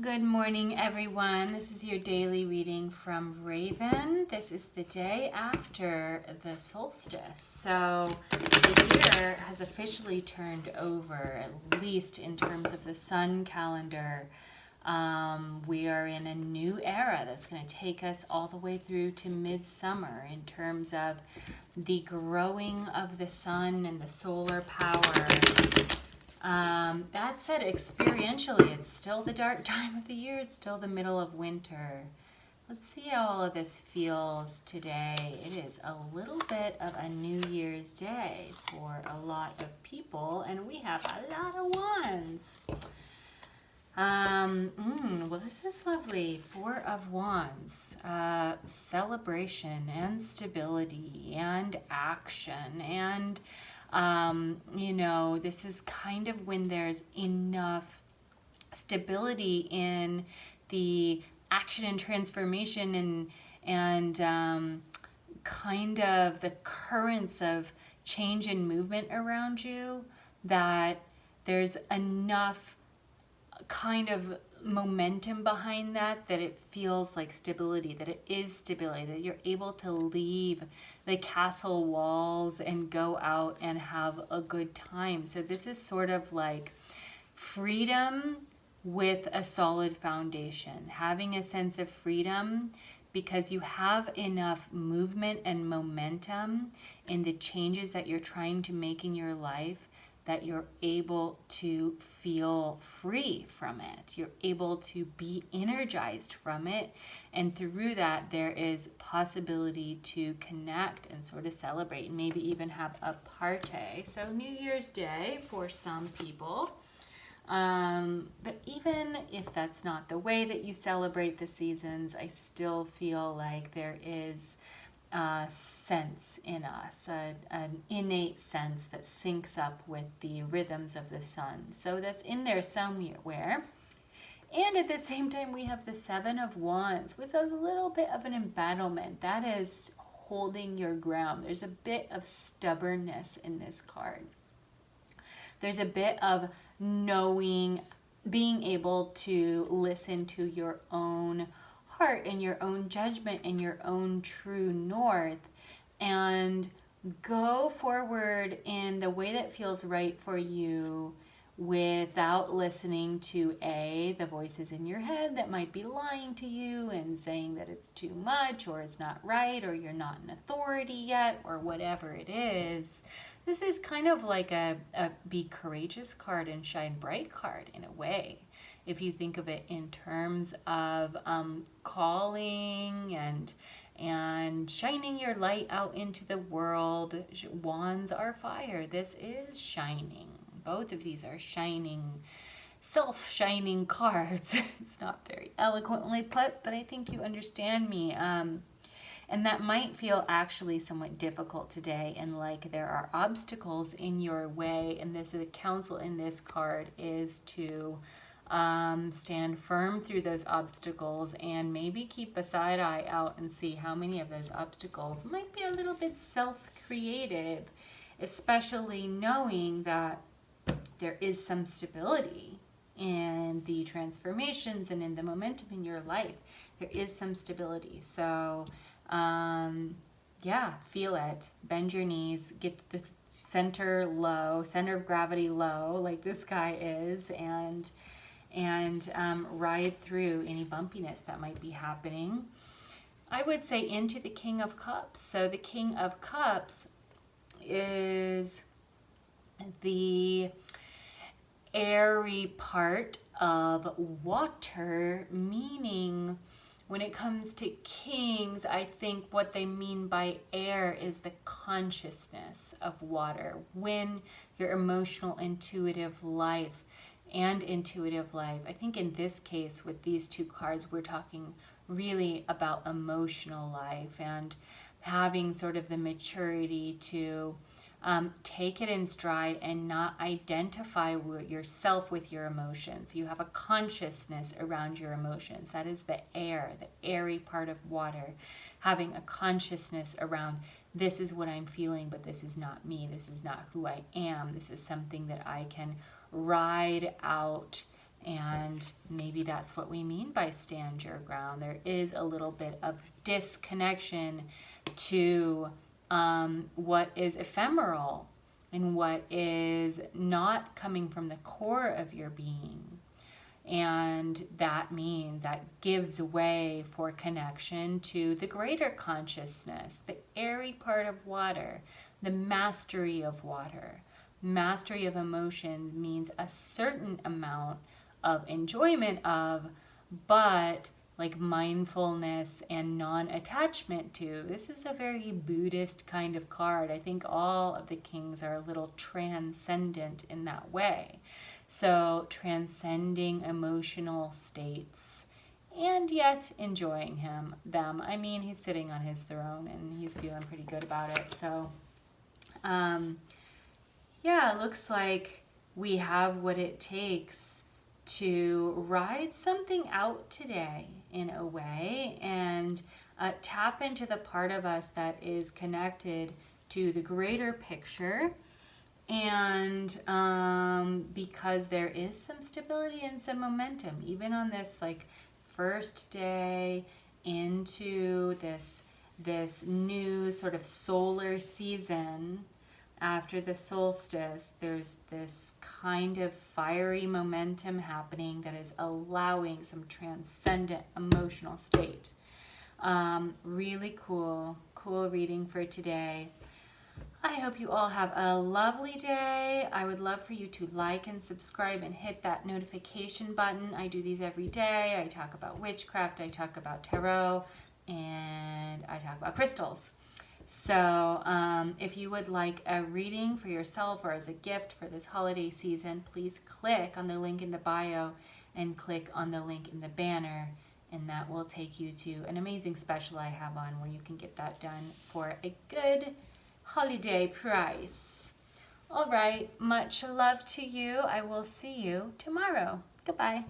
Good morning, everyone. This is your daily reading from Raven. This is the day after the solstice. So the year has officially turned over, at least in terms of the sun calendar. We are in a new era that's going to take us all the way through to midsummer in terms of the growing of the sun and the solar power. That said, experientially, it's still the dark time of the year. It's still the middle of winter. Let's see how all of this feels today. It is a little bit of a New Year's Day for a lot of people, and we have a lot of wands. Well, this is lovely. Four of Wands. Celebration and stability and action and this is kind of when there's enough stability in the action and transformation and kind of the currents of change and movement around you, that there's enough kind of momentum behind that it feels like stability, that it is stability, that you're able to leave the castle walls and go out and have a good time. So this is sort of like freedom with a solid foundation, having a sense of freedom because you have enough movement and momentum in the changes that you're trying to make in your life that you're able to feel free from it. You're able to be energized from it. And through that, there is possibility to connect and sort of celebrate and maybe even have a party. So New Year's Day for some people. But even if that's not the way that you celebrate the seasons, I still feel like there is sense in us, an innate sense that syncs up with the rhythms of the sun. So that's in there somewhere. And at the same time, we have the Seven of Wands with a little bit of an embattlement. That is holding your ground. There's a bit of stubbornness in this card. There's a bit of knowing, being able to listen to your own heart and your own judgment and your own true north and go forward in the way that feels right for you without listening to the voices in your head that might be lying to you and saying that it's too much or it's not right or you're not an authority yet or whatever it is. This is kind of like a be courageous card and shine bright card in a way. If you think of it in terms of calling and shining your light out into the world, wands are fire. This is shining. Both of these are shining, self-shining cards. It's not very eloquently put, but I think you understand me. And that might feel actually somewhat difficult today, and like there are obstacles in your way. And this is the counsel in this card is to stand firm through those obstacles and maybe keep a side eye out and see how many of those obstacles might be a little bit self-created, especially knowing that there is some stability in the transformations and in the momentum in your life. There is some stability. So feel it. Bend your knees, get the center of gravity low, like this guy is, and ride through any bumpiness that might be happening. I would say into the King of Cups. So the King of Cups is the airy part of water, meaning when it comes to kings, I think what they mean by air is the consciousness of water. When your emotional, intuitive life, I think in this case with these two cards, we're talking really about emotional life and having sort of the maturity to take it in stride and not identify yourself with your emotions. You have a consciousness around your emotions. That is the air, the airy part of water. Having a consciousness around, this is what I'm feeling, but this is not me. This is not who I am. This is something that I can ride out And maybe that's what we mean by stand your ground. There is a little bit of disconnection to what is ephemeral and what is not coming from the core of your being. And that means that gives way for connection to the greater consciousness, the airy part of water, the mastery of water. Mastery of emotion means a certain amount of enjoyment of, but like mindfulness and non-attachment to. This is a very Buddhist kind of card. I think all of the kings are a little transcendent in that way. So transcending emotional states and yet enjoying them. I mean, he's sitting on his throne and he's feeling pretty good about it. So yeah, it looks like we have what it takes to ride something out today in a way and tap into the part of us that is connected to the greater picture. And because there is some stability and some momentum, even on this like first day into this new sort of solar season after the solstice, there's this kind of fiery momentum happening that is allowing some transcendent emotional state. Really cool reading for today. I hope you all have a lovely day. I would love for you to like and subscribe and hit that notification button. I do these every day. I talk about witchcraft, I talk about tarot, and I talk about crystals. So if you would like a reading for yourself or as a gift for this holiday season, please click on the link in the bio and click on the link in the banner, and that will take you to an amazing special I have on where you can get that done for a good holiday price. All right, much love to you. I will see you tomorrow. Goodbye.